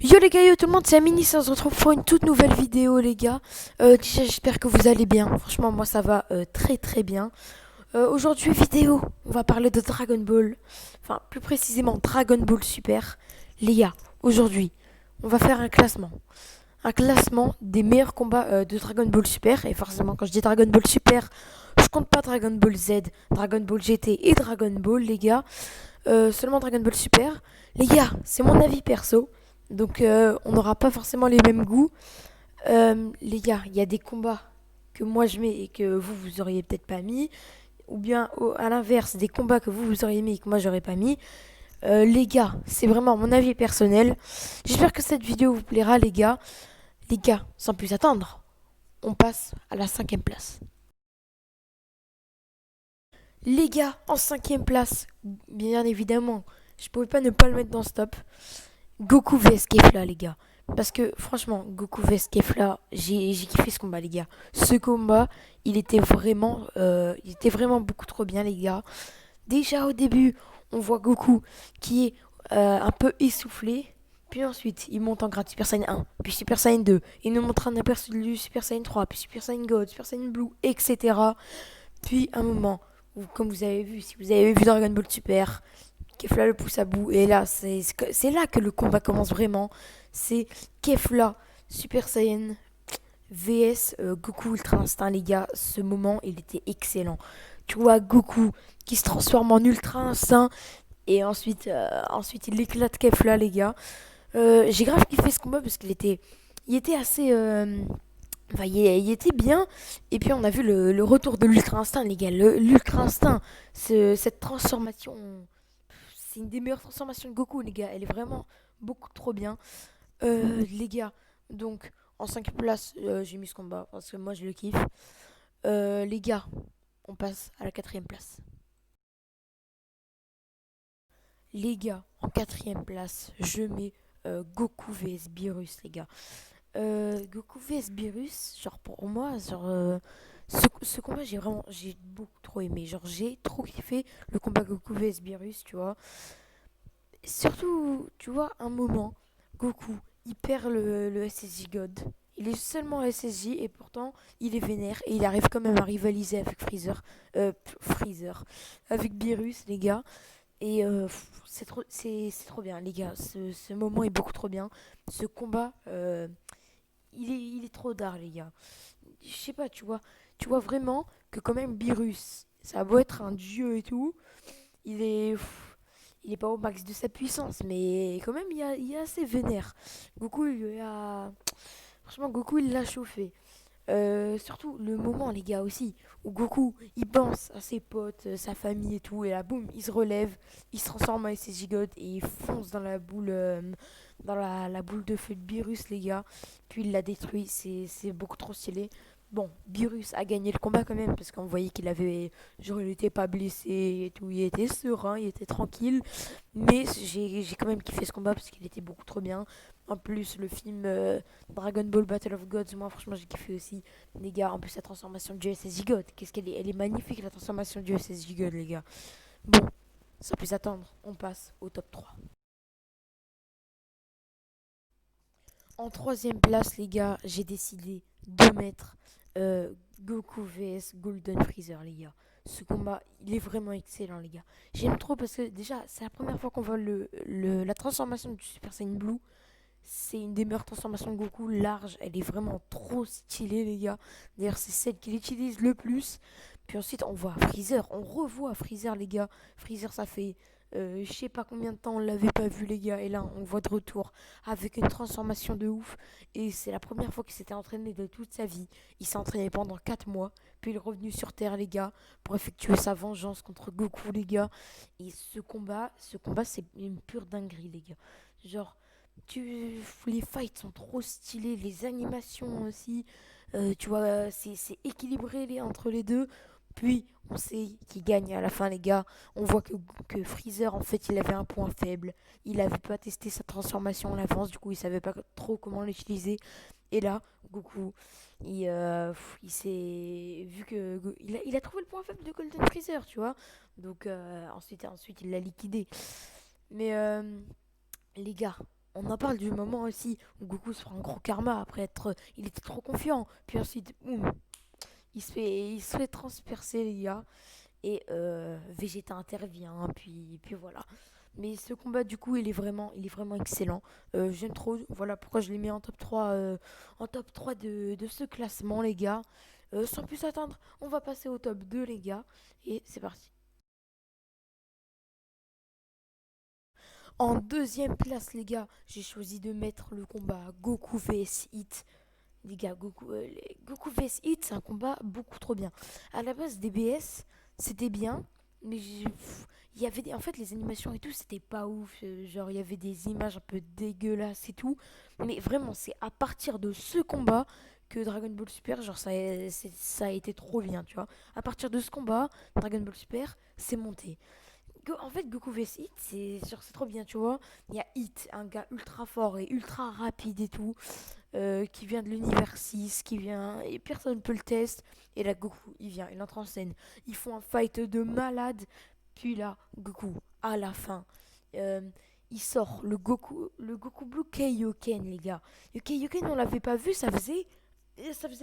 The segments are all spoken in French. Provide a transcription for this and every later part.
Yo les gars, yo tout le monde, c'est Amini, on se retrouve pour une toute nouvelle vidéo les gars. Déjà j'espère que vous allez bien, franchement moi ça va très très bien. Aujourd'hui vidéo, on va parler de Dragon Ball, enfin plus précisément Dragon Ball Super. Les gars, aujourd'hui on va faire un classement des meilleurs combats de Dragon Ball Super. Et forcément quand je dis Dragon Ball Super, je compte pas Dragon Ball Z, Dragon Ball GT et Dragon Ball les gars. Seulement Dragon Ball Super. Les gars, c'est mon avis perso. Donc on n'aura pas forcément les mêmes goûts. Les gars, il y a des combats que moi je mets et que vous auriez peut-être pas mis. Ou bien à l'inverse, des combats que vous auriez mis et que moi j'aurais pas mis. Les gars, c'est vraiment mon avis personnel. J'espère que cette vidéo vous plaira les gars. Les gars, sans plus attendre, on passe à la 5e place. Les gars, en 5e place, bien évidemment, je pouvais pas ne pas le mettre dans ce top. Goku vs Kefla les gars. Parce que franchement, Goku vs Kefla, j'ai kiffé ce combat les gars. Ce combat, il était vraiment beaucoup trop bien les gars. Déjà au début, on voit Goku qui est un peu essoufflé. Puis ensuite, il monte en grade Super Saiyan 1, puis Super Saiyan 2. Il nous montre un aperçu du Super Saiyan 3, puis Super Saiyan God, Super Saiyan Blue, etc. Puis un moment, où, comme vous avez vu, si vous avez vu Dragon Ball Super, Kefla le pousse à bout. Et là, c'est là que le combat commence vraiment. C'est Kefla Super Saiyan vs Goku Ultra Instinct, les gars. Ce moment, il était excellent. Tu vois Goku qui se transforme en Ultra Instinct. Et ensuite il éclate Kefla, les gars. J'ai grave kiffé ce combat parce il était assez. Enfin, il était bien. Et puis, on a vu le retour de l'Ultra Instinct, les gars. L'Ultra Instinct, cette transformation. C'est une des meilleures transformations de Goku, les gars. Elle est vraiment beaucoup trop bien. Les gars, donc, en 5 places, j'ai mis ce combat parce que moi, je le kiffe. Les gars, on passe à la 4e place. Les gars, en 4e place, je mets Goku vs Beerus, les gars. Goku vs Beerus, genre pour moi, ce combat, j'ai beaucoup trop aimé. Genre, j'ai trop kiffé le combat Goku vs Beerus, tu vois. Surtout, tu vois, un moment, Goku, il perd le SSJ God. Il est seulement SSJ et pourtant il est vénère et il arrive quand même à rivaliser avec Freezer, avec Beerus, les gars. Et c'est trop bien, les gars. Ce moment est beaucoup trop bien. Ce combat, il est trop d'art, les gars. Je sais pas, tu vois vraiment que quand même Beerus, ça a beau être un dieu et tout, il est, il est pas au max de sa puissance, mais quand même il est assez vénère. Goku, franchement, Goku, il l'a chauffé. Surtout le moment, les gars, aussi, où Goku, il pense à ses potes, sa famille et tout, et là, boum, il se relève, il se transforme en SSJ God et il fonce dans la boule, la boule de feu de Beerus, les gars. Puis il la détruit, c'est beaucoup trop stylé. Bon, Beerus a gagné le combat quand même, parce qu'on voyait qu'il avait, genre, il était pas blessé et tout, il était serein, il était tranquille. Mais j'ai quand même kiffé ce combat parce qu'il était beaucoup trop bien. En plus, le film Dragon Ball Battle of Gods, moi franchement j'ai kiffé aussi. Les gars, en plus la transformation du SSJ God, qu'est-ce qu'elle est, elle est magnifique la transformation du SSJ God, les gars. Bon, sans plus attendre, on passe au top 3. En 3e place, les gars, j'ai décidé de mettre Goku vs Golden Freezer, les gars. Ce combat, il est vraiment excellent, les gars. J'aime trop parce que déjà, c'est la première fois qu'on voit la transformation du Super Saiyan Blue. C'est une des meilleures transformations de Goku, large. Elle est vraiment trop stylée, les gars. D'ailleurs, c'est celle qu'il utilise le plus. Puis ensuite, on voit Freezer. On revoit Freezer, les gars. Freezer, ça fait je sais pas combien de temps on l'avait pas vu, les gars. Et là, on le voit de retour avec une transformation de ouf. Et c'est la première fois qu'il s'était entraîné de toute sa vie. Il s'est entraîné pendant 4 mois. Puis il est revenu sur Terre, les gars, pour effectuer sa vengeance contre Goku, les gars. Et ce combat, c'est une pure dinguerie, les gars. Genre, les fights sont trop stylés, les animations aussi. Tu vois, c'est équilibré entre les deux. Puis, on sait qui gagne à la fin, les gars. On voit que Freezer, en fait, il avait un point faible. Il avait pas testé sa transformation en avance, du coup, il savait pas trop comment l'utiliser. Et là, Goku, il s'est vu que il a trouvé le point faible de Golden Freezer, tu vois. Donc ensuite il l'a liquidé. Mais les gars, on en parle du moment aussi où Goku se prend un gros karma après être, il était trop confiant. Puis ensuite, boum, il se fait transpercer les gars. Et Vegeta intervient, puis voilà. Mais ce combat, du coup, il est vraiment excellent. J'aime trop. Voilà pourquoi je l'ai mis en top 3 de ce classement, les gars. Sans plus attendre, on va passer au top 2 les gars. Et c'est parti. En deuxième place, les gars, j'ai choisi de mettre le combat Goku vs Hit. Les gars, Goku vs Hit, c'est un combat beaucoup trop bien. À la base, DBS, c'était bien, mais il y avait en fait, les animations et tout, c'était pas ouf. Genre, il y avait des images un peu dégueulasses et tout. Mais vraiment, c'est à partir de ce combat que Dragon Ball Super, genre, ça a été trop bien, tu vois. À partir de ce combat, Dragon Ball Super, c'est monté. En fait, Goku vs Hit, c'est trop bien, tu vois. Il y a Hit, un gars ultra fort et ultra rapide et tout, qui vient de l'univers 6, qui vient, et personne ne peut le tester. Et là, Goku, il vient, il entre en scène. Ils font un fight de malade. Puis là, Goku, à la fin, euh, il sort le Goku Blue Kaioken, les gars. Le Kaioken, on l'avait pas vu, ça faisait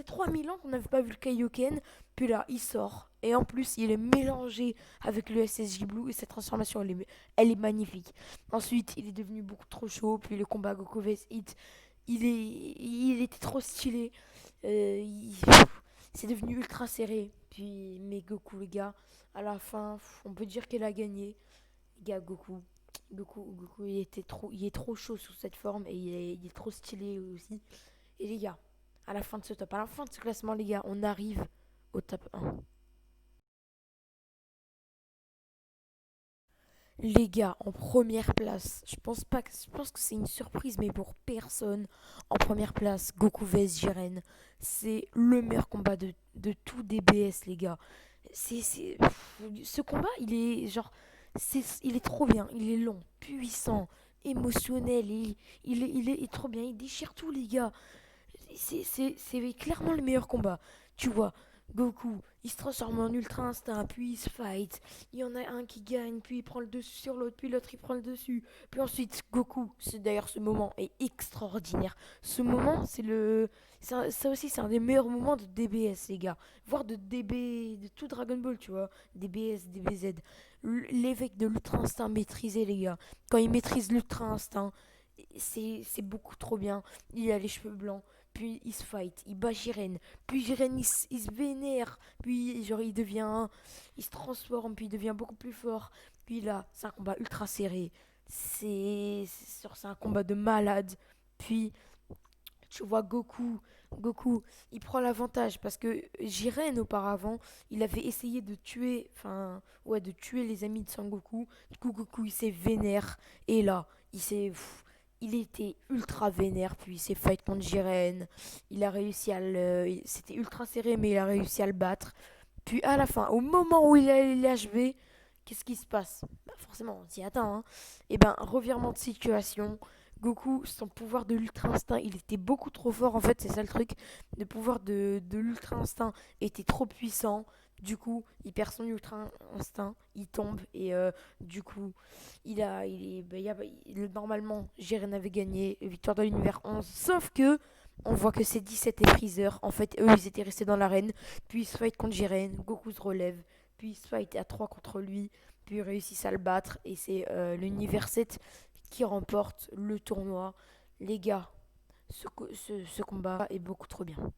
3000 ans qu'on n'avait pas vu le Kaioken. Puis là, il sort. Et en plus, il est mélangé avec le SSJ Blue. Et cette transformation, elle est magnifique. Ensuite, il est devenu beaucoup trop chaud. Puis le combat Goku vs Hit, il était trop stylé. C'est devenu ultra serré. Puis, mais Goku, les gars, à la fin, on peut dire qu'elle a gagné. Les gars, Goku, il est trop chaud sous cette forme. Et il est trop stylé aussi. Et les gars, à la fin de ce classement, les gars, on arrive au top 1. Les gars, en première place, je pense que c'est une surprise, mais pour personne. En première place, Goku vs Jiren. C'est le meilleur combat de tout DBS, les gars. Ce combat, il est trop bien. Il est long, puissant, émotionnel. Il est trop bien. Il déchire tout, les gars. C'est clairement le meilleur combat. Tu vois, Goku, il se transforme en Ultra Instinct, puis il se fight. Il y en a un qui gagne, puis il prend le dessus sur l'autre, puis l'autre il prend le dessus. Puis ensuite, Goku, d'ailleurs ce moment est extraordinaire. Ce moment, ça aussi, c'est un des meilleurs moments de DBS, les gars. Voire de DB, de tout Dragon Ball, tu vois. DBS, DBZ. L'évêque de l'Ultra Instinct maîtrisé, les gars. Quand il maîtrise l'Ultra Instinct, c'est beaucoup trop bien. Il a les cheveux blancs, puis il se fight, il bat Jiren, puis Jiren il se vénère, puis genre il se transforme, puis il devient beaucoup plus fort. Puis là, c'est un combat ultra serré. C'est un combat de malade. Puis tu vois Goku, il prend l'avantage parce que Jiren auparavant, il avait essayé de tuer, enfin, ouais, de tuer les amis de Sangoku. Du coup, Goku, il s'est vénère et là, il était ultra vénère, puis il s'est fight contre Jiren. Il a réussi c'était ultra serré, mais il a réussi à le battre. Puis à la fin, au moment où il a l'HV, qu'est-ce qui se passe? Bah forcément, on s'y attend, hein. Et ben, revirement de situation. Goku, son pouvoir de l'ultra instinct, il était beaucoup trop fort. En fait, c'est ça le truc. Le pouvoir de l'ultra instinct était trop puissant. Du coup, il perd son ultra instinct, il tombe et du coup, bah, normalement, Jiren avait gagné, victoire de l'univers 11. Sauf que, on voit que c'est 17 et Freezer. En fait, eux, ils étaient restés dans l'arène. Puis ils se fight contre Jiren, Goku se relève. Puis ils se fight à 3 contre lui. Puis ils réussissent à le battre. Et c'est l'univers 7 qui remporte le tournoi. Les gars, ce combat est beaucoup trop bien.